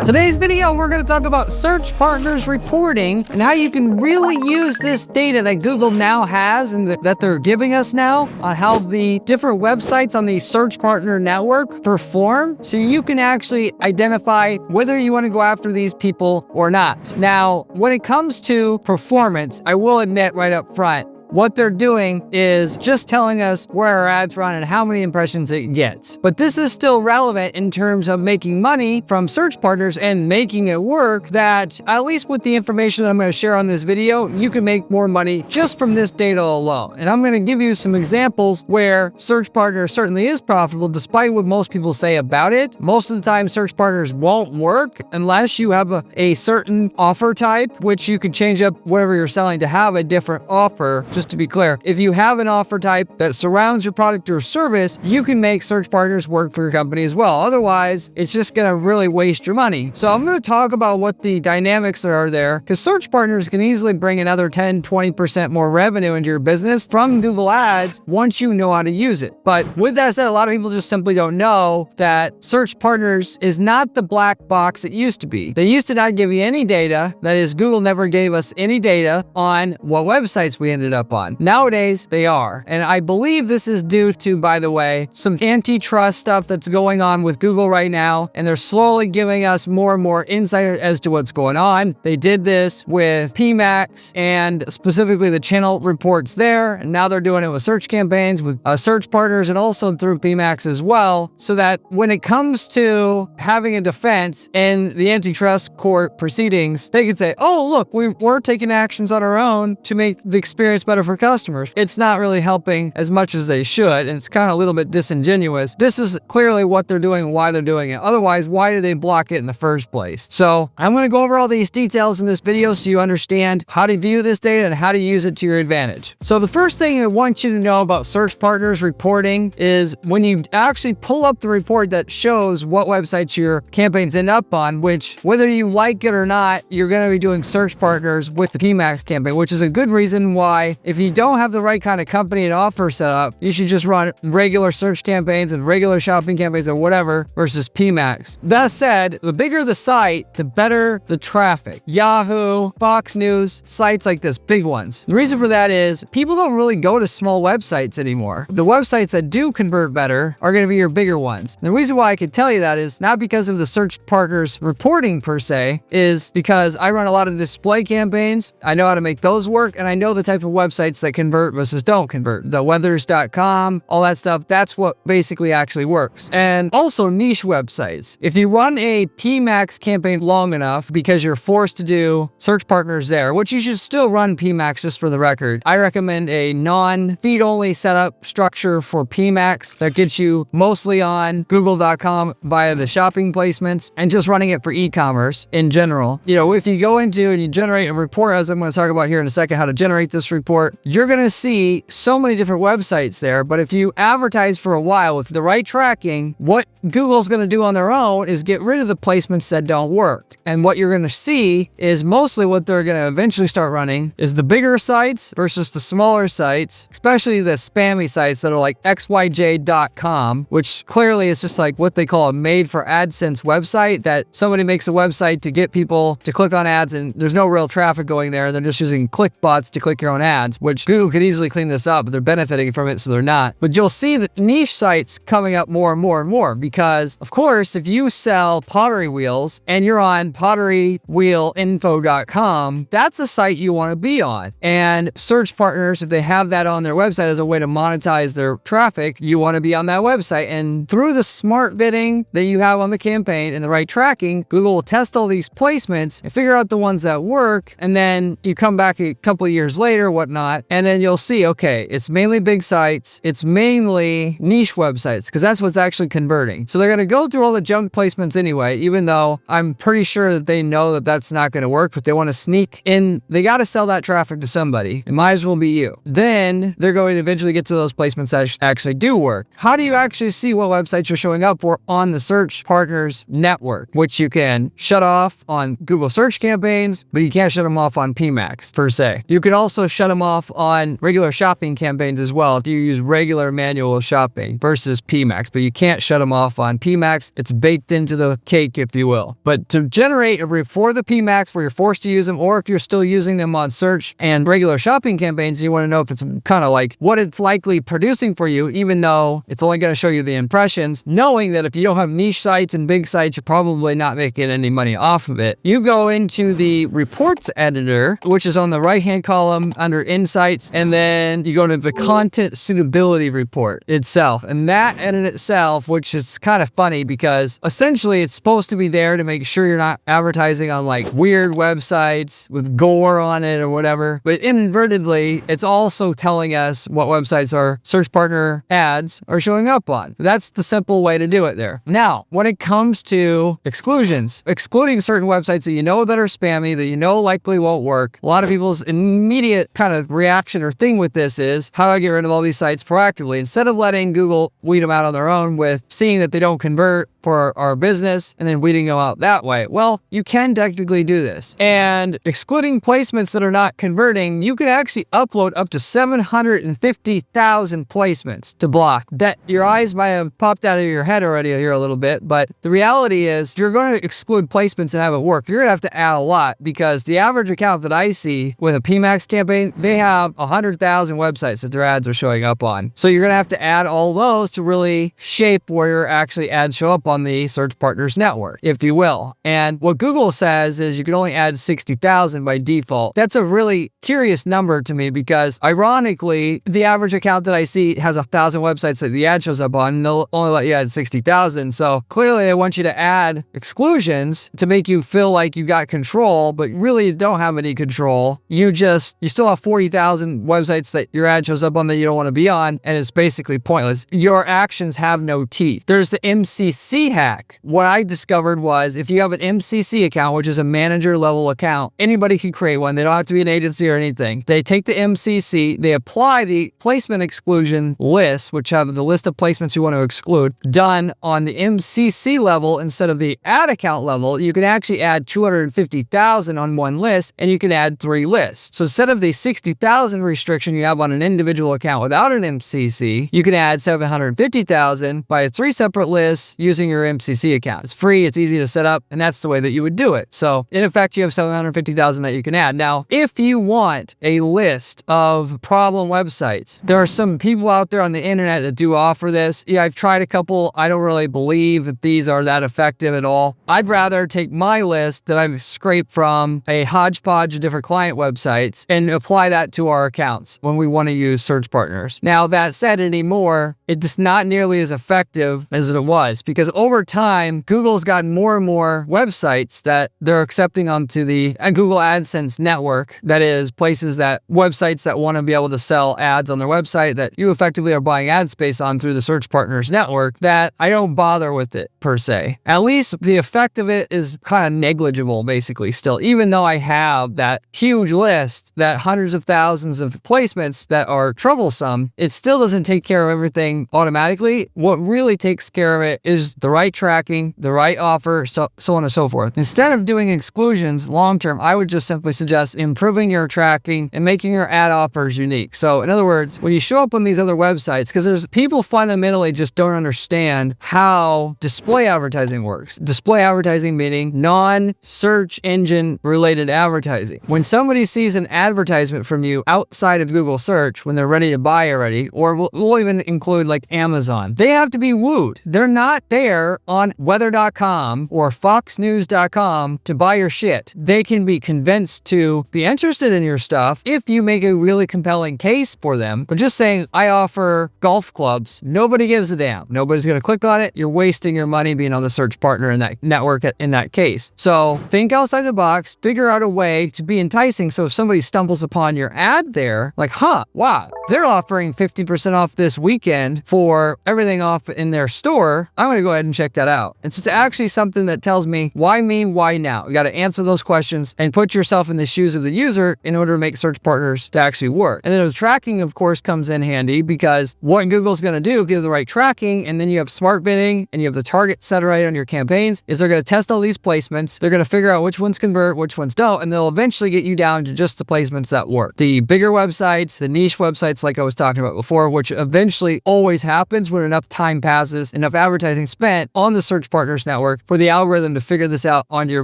Today's video, we're going to talk about search partners reporting and how you can really use this data that Google now has and that they're giving us now on how the different websites on the search partner network perform, so you can actually identify whether you want to go after these people or not. Now, when it comes to performance, I will admit right up front, what they're doing is just telling us where our ads run and how many impressions it gets. But this is still relevant in terms of making money from search partners and making it work, that at least with the information that I'm going to share on this video, you can make more money just from this data alone. And I'm going to give you some examples where search partners certainly is profitable despite what most people say about it. Most of the time, search partners won't work unless you have a certain offer type, which you can change up whatever you're selling to have a different offer. Just to be clear, if you have an offer type that surrounds your product or service, you can make search partners work for your company as well. Otherwise, it's just going to really waste your money. So I'm going to talk about what the dynamics are there, because search partners can easily bring another 10-20% more revenue into your business from Google Ads once you know how to use it. But with that said, a lot of people just simply don't know that search partners is not the black box it used to be. They used to not give you any data. That is, Google never gave us any data on what websites we ended up on. Nowadays, they are. And I believe this is due to, by the way, some antitrust stuff that's going on with Google right now, and they're slowly giving us more and more insight as to what's going on. They did this with PMAX and specifically the channel reports there, and now they're doing it with search campaigns, with search partners, and also through PMAX as well, so that when it comes to having a defense in the antitrust court proceedings, they can say, oh, look, we're taking actions on our own to make the experience better for customers. It's not really helping as much as they should, and it's kind of a little bit disingenuous. This is clearly what they're doing and why they're doing it. Otherwise, why did they block it in the first place? So I'm going to go over all these details in this video so you understand how to view this data and how to use it to your advantage. So the first thing I want you to know about search partners reporting is when you actually pull up the report that shows what websites your campaigns end up on, which whether you like it or not, you're going to be doing search partners with the PMAX campaign, which is a good reason why if you don't have the right kind of company and offer set up, you should just run regular search campaigns and regular shopping campaigns or whatever versus PMAX. That said, the bigger the site, the better the traffic. Yahoo, Fox News, sites like this, big ones. The reason for that is people don't really go to small websites anymore. The websites that do convert better are going to be your bigger ones. And the reason why I can tell you that is not because of the search partners reporting per se, is because I run a lot of display campaigns. I know how to make those work, and I know the type of websites that convert versus don't convert. The weathers.com, all that stuff, that's what basically actually works. And also niche websites. If you run a PMAX campaign long enough, because you're forced to do search partners there, which you should still run PMAX just for the record, I recommend a non-feed only setup structure for PMAX that gets you mostly on google.com via the shopping placements and just running it for e-commerce in general. You know, if you go into and you generate a report, as I'm going to talk about here in a second, how to generate this report, you're going to see so many different websites there. But if you advertise for a while with the right tracking, what Google's going to do on their own is get rid of the placements that don't work. And what you're going to see is mostly what they're going to eventually start running is the bigger sites versus the smaller sites, especially the spammy sites that are like xyj.com, which clearly is just like what they call a made for AdSense website, that somebody makes a website to get people to click on ads and there's no real traffic going there. They're just using click bots to click your own ads, which Google could easily clean this up, but they're benefiting from it, so they're not. But you'll see the niche sites coming up more and more and more because, of course, if you sell pottery wheels and you're on potterywheelinfo.com, that's a site you want to be on. And search partners, if they have that on their website as a way to monetize their traffic, you want to be on that website. And through the smart bidding that you have on the campaign and the right tracking, Google will test all these placements and figure out the ones that work. And then you come back a couple of years later, whatnot, and then you'll see, okay, it's mainly big sites, it's mainly niche websites, because that's what's actually converting. So they're going to go through all the junk placements anyway, even though I'm pretty sure that they know that that's not going to work, but they want to sneak in. They got to sell that traffic to somebody. It might as well be you. Then they're going to eventually get to those placements that actually do work. How do you actually see what websites you're showing up for on the search partners network, which you can shut off on Google search campaigns, but you can't shut them off on PMAX per se. You can also shut them off off on regular shopping campaigns as well if you use regular manual shopping versus PMAX, but you can't shut them off on PMAX. It's baked into the cake, if you will. But to generate a for the PMAX where you're forced to use them, or if you're still using them on search and regular shopping campaigns, you want to know if it's kind of like what it's likely producing for you, even though it's only going to show you the impressions, knowing that if you don't have niche sites and big sites, you're probably not making any money off of it. You go into the reports editor, which is on the right-hand column under insights, and then you go to the content suitability report itself. And that in itself, which is kind of funny because essentially it's supposed to be there to make sure you're not advertising on like weird websites with gore on it or whatever. But inadvertently, it's also telling us what websites our search partner ads are showing up on. That's the simple way to do it there. Now, when it comes to exclusions, excluding certain websites that you know that are spammy, that you know likely won't work, a lot of people's immediate kind of reaction or thing with this is, how do I get rid of all these sites proactively? Instead of letting Google weed them out on their own with seeing that they don't convert for our business and then weeding them out that way. Well, you can technically do this. And excluding placements that are not converting, you can actually upload up to 750,000 placements to block. That your eyes might have popped out of your head already here a little bit, but the reality is if you're going to exclude placements and have it work, you're going to have to add a lot, because the average account that I see with a PMAX campaign, they have 100,000 websites that their ads are showing up on. So you're going to have to add all those to really shape where your actually ads show up on the search partners network, if you will. And what Google says is you can only add 60,000 by default. That's a really curious number to me, because ironically, the average account that I see has 1,000 websites that the ad shows up on, and they'll only let you add 60,000. So clearly they want you to add exclusions to make you feel like you got control, but really you don't have any control. You still have 40,000 websites that your ad shows up on that you don't want to be on, and it's basically pointless. Your actions have no teeth. There's the MCC hack. What I discovered was if you have an MCC account, which is a manager level account, anybody can create one. They don't have to be an agency or anything. They take the MCC, they apply the placement exclusion list, which have the list of placements you want to exclude, done on the MCC level instead of the ad account level. You can actually add 250,000 on one list, and you can add 3 lists. So instead of the 60,000 restriction you have on an individual account without an MCC, you can add 750,000 by 3 separate lists using your MCC account. It's free, it's easy to set up, and that's the way that you would do it. So in effect, you have 750,000 that you can add. Now, if you want a list of problem websites, there are some people out there on the internet that do offer this. Yeah, I've tried a couple. I don't really believe that these are that effective at all. I'd rather take my list that I've scraped from a hodgepodge of different client websites and apply that to our accounts when we want to use search partners. Now, that said, anymore, it's not nearly as effective as it was, because over time, Google's gotten more and more websites that they're accepting onto the Google AdSense network. That is, websites that want to be able to sell ads on their website that you effectively are buying ad space on through the search partners network, that I don't bother with it per se. At least the effect of it is kind of negligible, basically, still. Even though I have that huge list, that hundreds of thousands of placements that are troublesome, it still doesn't take care of everything automatically. What really takes care of it is the right tracking, the right offer, so on and so forth. Instead of doing exclusions long term, I would just simply suggest improving your tracking and making your ad offers unique. So in other words, when you show up on these other websites, because there's people fundamentally just don't understand how display advertising works. Display advertising meaning non-search engine related advertising. When somebody sees an advertisement from you outside of Google search, when they're ready to buy already, or we'll even include like Amazon, they have to be wooed. They're not there on weather.com or foxnews.com to buy your shit. They can be convinced to be interested in your stuff if you make a really compelling case for them. But just saying, I offer golf clubs, nobody gives a damn. Nobody's going to click on it. You're wasting your money being on the search partner in that network in that case. So think outside the box, figure out a way to be enticing. So if somebody stumbles upon your ad there, like, wow, they're offering 50% off this weekend for everything off in their store, I'm going to go ahead ahead and check that out. And so it's actually something that tells me, why me, why now? You got to answer those questions and put yourself in the shoes of the user in order to make search partners to actually work. And then the tracking, of course, comes in handy, because what Google's going to do, give the right tracking, and then you have smart bidding and you have the target set right on your campaigns, is they're going to test all these placements. They're going to figure out which ones convert, which ones don't, and they'll eventually get you down to just the placements that work. The bigger websites, the niche websites like I was talking about before, which eventually always happens when enough time passes, enough advertising spent on the search partners network for the algorithm to figure this out on your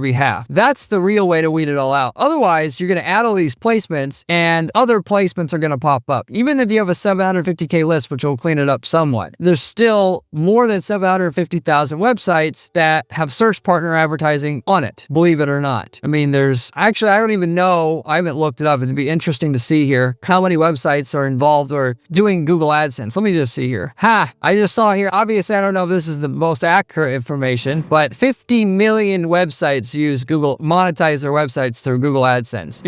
behalf. That's the real way to weed it all out. Otherwise, you're going to add all these placements and other placements are going to pop up. Even if you have a 750K list, which will clean it up somewhat, there's still more than 750,000 websites that have search partner advertising on it, believe it or not. I mean, there's actually, I don't even know, I haven't looked it up. It'd be interesting to see here how many websites are involved or doing Google AdSense. Let me just see here. I just saw here, obviously I don't know if this is the most accurate information, but 50 million websites use Google, monetize their websites through Google AdSense.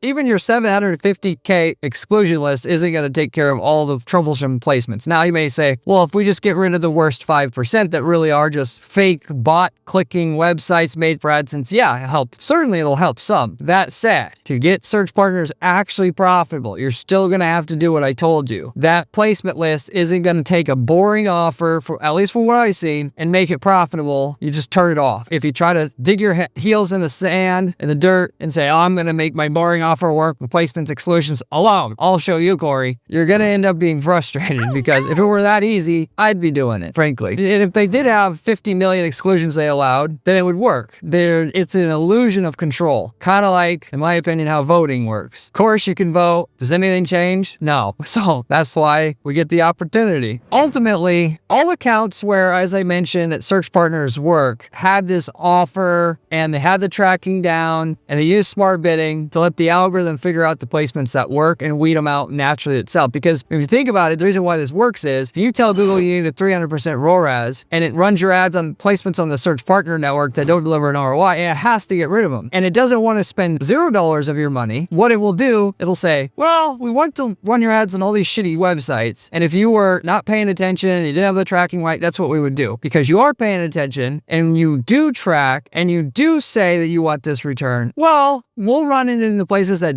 Even your 750K exclusion list isn't going to take care of all the troublesome placements. Now you may say, well, if we just get rid of the worst 5% that really are just fake bot clicking websites made for AdSense, yeah, certainly it'll help some. That said, to get search partners actually profitable, you're still going to have to do what I told you. That placement list isn't going to take a boring offer, at least from what I've seen, and make it profitable. You just turn it off. If you try to dig your heels in the sand, in the dirt, and say, oh, I'm going to make my boring offer work with placements exclusions alone, I'll show you, Corey, you're going to end up being frustrated, because if it were that easy, I'd be doing it, frankly. And if they did have 50 million exclusions they allowed, then it would work. It's an illusion of control. Kind of like, in my opinion, how voting works. Of course, you can vote. Does anything change? No. So that's why we get the opportunity. Ultimately, all accounts where, as I mentioned, that search partners work had this offer and they had the tracking down and they used smart bidding to let the algorithm figure out the placements that work and weed them out naturally itself. Because if you think about it, the reason why this works is if you tell Google you need a 300% ROAS and it runs your ads on placements on the search partner network that don't deliver an ROI, it has to get rid of them. And it doesn't want to spend $0 of your money. What it will do, it'll say, well, we want to run your ads on all these shitty websites. And if you were not paying attention and you didn't have the tracking right, that's what we would do. Because you are paying attention and you do track and you do say that you want this return, well, we'll run it in the places that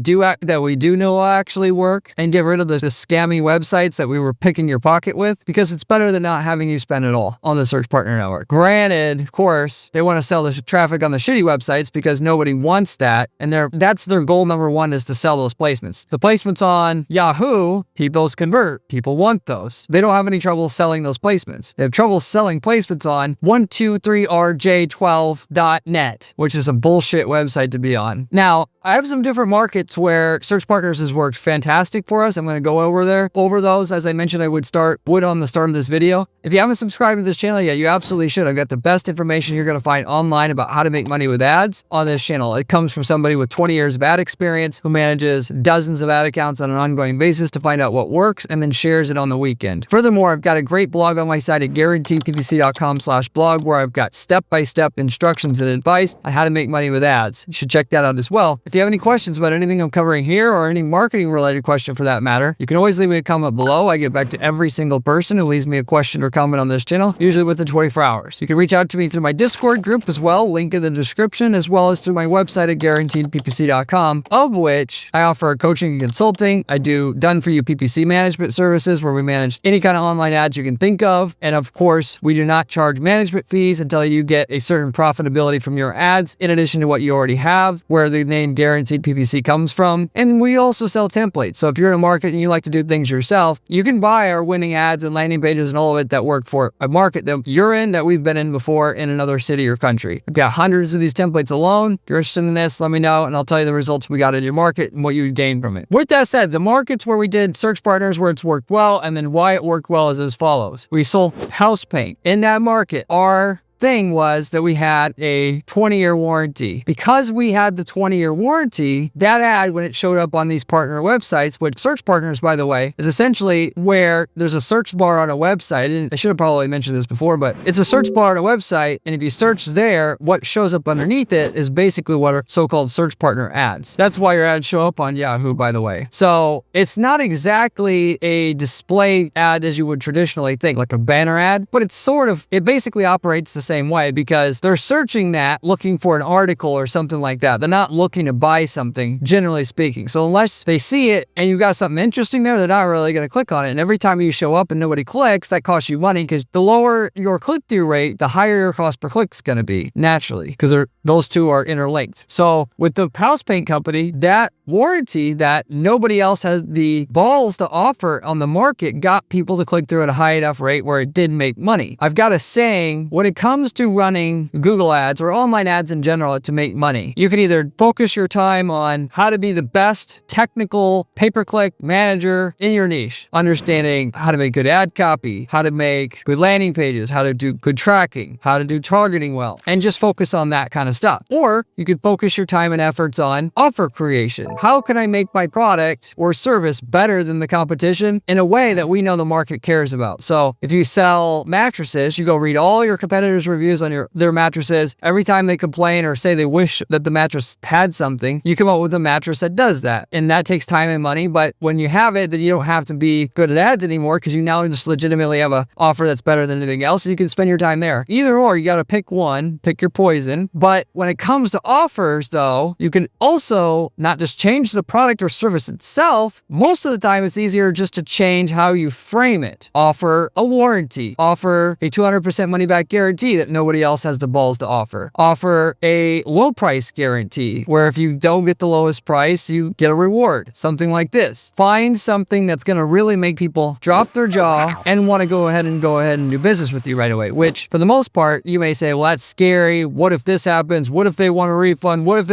we do know will actually work and get rid of the scammy websites that we were picking your pocket with, because it's better than not having you spend it all on the search partner network. Granted, of course, they want to sell the traffic on the shitty websites because nobody wants that. And that's their goal number one, is to sell those placements. The placements on Yahoo, those convert. People want those. They don't have any trouble selling those placements. They have trouble selling placements on 123rj12.net, which is a bullshit website to be on. Now, I have some different markets where search partners has worked fantastic for us. I'm going to go over those. As I mentioned, I would on the start of this video. If you haven't subscribed to this channel yet, you absolutely should. I've got the best information you're going to find online about how to make money with ads on this channel. It comes from somebody with 20 years of ad experience who manages dozens of ad accounts on an ongoing basis to find out what works and then shares it on the weekend. Furthermore, I've got a great blog on my site at guaranteedppc.com/blog where I've got step-by-step instructions and advice on how to make money with ads. You should check that out as well. If you have any questions about anything I'm covering here or any marketing related question for that matter, you can always leave me a comment below. I get back to every single person who leaves me a question or comment on this channel, usually within 24 hours. You can reach out to me through my Discord group as well, link in the description, as well as through my website at guaranteedppc.com, of which I offer coaching and consulting. I do done-for-you PPC management services where we manage any kind of online ads you can think of. And of course, we do not charge management fees until you get a certain profitability from your ads, in addition to what you already have, where the name Guaranteed PPC comes from. And we also sell templates. So if you're in a market and you like to do things yourself, you can buy our winning ads and landing pages and all of it that work for a market that you're in, that we've been in before in another city or country. I've got hundreds of these templates alone. If you're interested in this, let me know and I'll tell you the results we got in your market and what you gained from it. With that said, the markets where we did search partners where it's worked well and then why it worked well is as follows. We sold house paint. In that market, our thing was that we had a 20-year warranty. Because we had the 20-year warranty, that ad, when it showed up on these partner websites, which Search Partners, by the way, is essentially where there's a search bar on a website. And I should have probably mentioned this before, but it's a search bar on a website. And if you search there, what shows up underneath it is basically what are so-called search partner ads. That's why your ads show up on Yahoo, by the way. So it's not exactly a display ad as you would traditionally think, like a banner ad, but it basically operates the same way because they're searching that looking for an article or something like that. They're not looking to buy something, generally speaking. So unless they see it and you got something interesting there, they're not really going to click on it. And every time you show up and nobody clicks, that costs you money because the lower your click-through rate, the higher your cost per click is going to be naturally because those two are interlinked. So with the house paint company, that warranty that nobody else has the balls to offer on the market got people to click through at a high enough rate where it did make money. I've got a saying, when it comes to running Google ads or online ads in general to make money, you can either focus your time on how to be the best technical pay-per-click manager in your niche, understanding how to make good ad copy, how to make good landing pages, how to do good tracking, how to do targeting well, and just focus on that kind of stuff. Or you could focus your time and efforts on offer creation. How can I make my product or service better than the competition in a way that we know the market cares about? So if you sell mattresses, you go read all your competitors' reviews on their mattresses. Every time they complain or say they wish that the mattress had something, you come up with a mattress that does that. And that takes time and money, but when you have it, then you don't have to be good at ads anymore because you now just legitimately have an offer that's better than anything else. So you can spend your time there. Either or, you got to pick one, pick your poison. But when it comes to offers, though, you can also not just change the product or service itself. Most of the time, it's easier just to change how you frame it. Offer a warranty. Offer a 200% money-back guarantee that nobody else has the balls to offer. Offer a low price guarantee where if you don't get the lowest price, you get a reward. Something like this. Find something that's going to really make people drop their jaw and want to go ahead and do business with you right away, which for the most part, you may say, well, that's scary. What if this happens? What if they want a refund? What if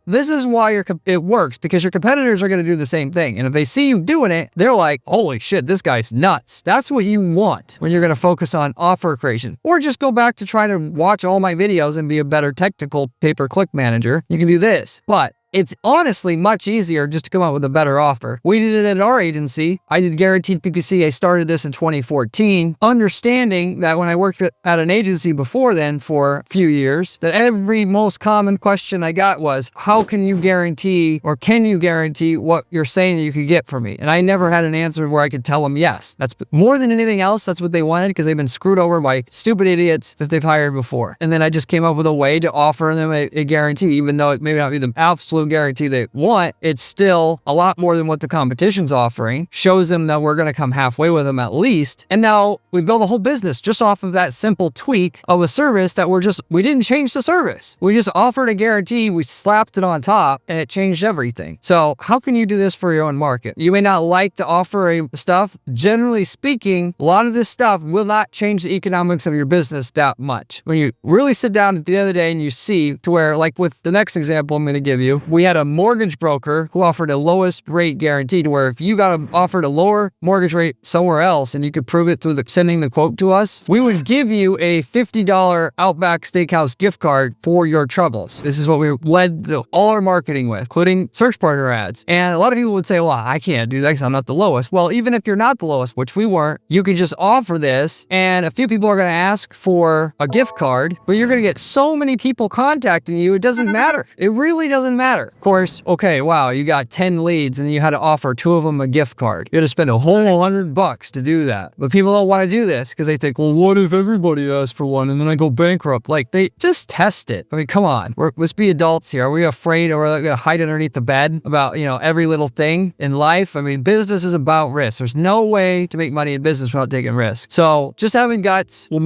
This is why it works, because your competitors are going to do the same thing. And if they see you doing it, they're like, holy shit, this guy's nuts. That's what you want when you're going to focus on offer creation. Or just go back to trying to watch all my videos and be a better technical pay-per-click manager. You can do this. But it's honestly much easier just to come up with a better offer. We did it at our agency. I did guaranteed PPC. I started this in 2014, understanding that when I worked at an agency before then for a few years, that every most common question I got was, how can you guarantee or can you guarantee what you're saying that you could get from me? And I never had an answer where I could tell them yes. That's more than anything else. That's what they wanted because they've been screwed over by stupid idiots that they've hired before. And then I just came up with a way to offer them a guarantee, even though it may not be the absolute guarantee they want. It's still a lot more than what the competition's offering. Shows them that we're going to come halfway with them at least. And now we build a whole business just off of that simple tweak of a service that we didn't change the service. We just offered a guarantee. We slapped it on top and it changed everything. So how can you do this for your own market? You may not like to offer stuff. Generally speaking, a lot of this stuff will not change the economics of your business that much. When you really sit down at the end of the day and you see to where, like with the next example I'm going to give you, we had a mortgage broker who offered a lowest rate guarantee to where if you got offered a lower mortgage rate somewhere else and you could prove it through sending the quote to us, we would give you a $50 Outback Steakhouse gift card for your troubles. This is what we led all our marketing with, including search partner ads. And a lot of people would say, well, I can't do that because I'm not the lowest. Well, even if you're not the lowest, which we weren't, you could just offer this and a few people are going to ask for a gift card, but you're going to get so many people contacting you, it doesn't matter. It really doesn't matter. Of course, okay, wow, you got 10 leads and you had to offer 2 of them a gift card. You had to spend a whole $100 to do that. But people don't want to do this because they think, well, what if everybody asks for one and then I go bankrupt? Like, they just test it. I mean, come on. Let's be adults here. Are we afraid or are we going to hide underneath the bed about, every little thing in life? I mean, business is about risk. There's no way to make money in business without taking risks. So just having guts will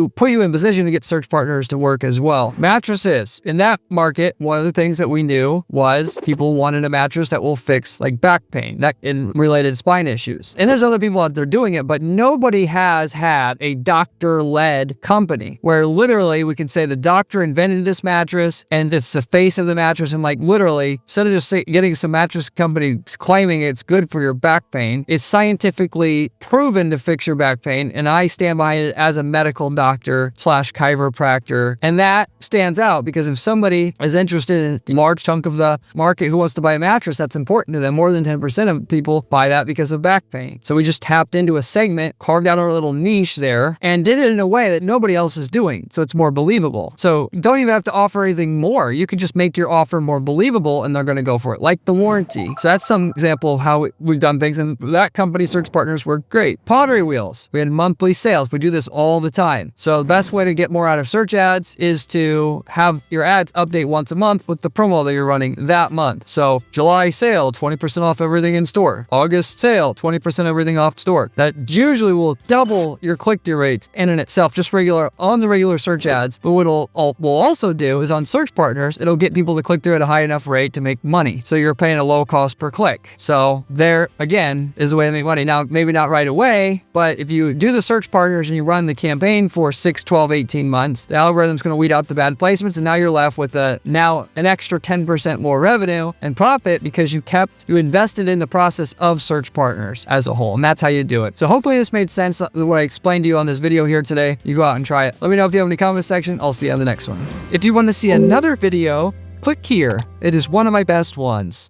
put you in position to get search partners to work as well. Mattresses. In that market, one of the things that we knew do was people wanted a mattress that will fix like back pain, neck and related spine issues. And there's other people out there doing it, but nobody has had a doctor-led company where literally we can say the doctor invented this mattress and it's the face of the mattress, and like literally instead of just getting some mattress company claiming it's good for your back pain, it's scientifically proven to fix your back pain, and I stand behind it as a medical doctor / chiropractor. And that stands out because if somebody is interested in a large chunk of the market who wants to buy a mattress, that's important to them. More than 10% of people buy that because of back pain. So we just tapped into a segment, carved out our little niche there, and did it in a way that nobody else is doing. So it's more believable. So you don't even have to offer anything more. You could just make your offer more believable and they're going to go for it. Like the warranty. So that's some example of how we've done things. And that company, Search Partners, worked great. Pottery Wheels. We had monthly sales. We do this all the time. So the best way to get more out of search ads is to have your ads update once a month with the promo that you're running that month. So July sale, 20% off everything in store. August sale, 20% everything off store. That usually will double your click-through rates in and itself, just on the regular search ads. But what we'll also do is on Search Partners, it'll get people to click through at a high enough rate to make money. So you're paying a low cost per click. So there, again, is a way to make money. Now, maybe not right away, but if you do the Search Partners and you run the campaign for 6, 12, 18 months, the algorithm's going to weed out the bad placements, and now you're left with now an extra 10% more revenue and profit because you invested in the process of Search Partners as a whole. And that's how you do it. So hopefully this made sense, what I explained to you on this video here today. You go out and try it. Let me know if you have any comments section. I'll see you on the next one. If you want to see another video, click here. It is one of my best ones.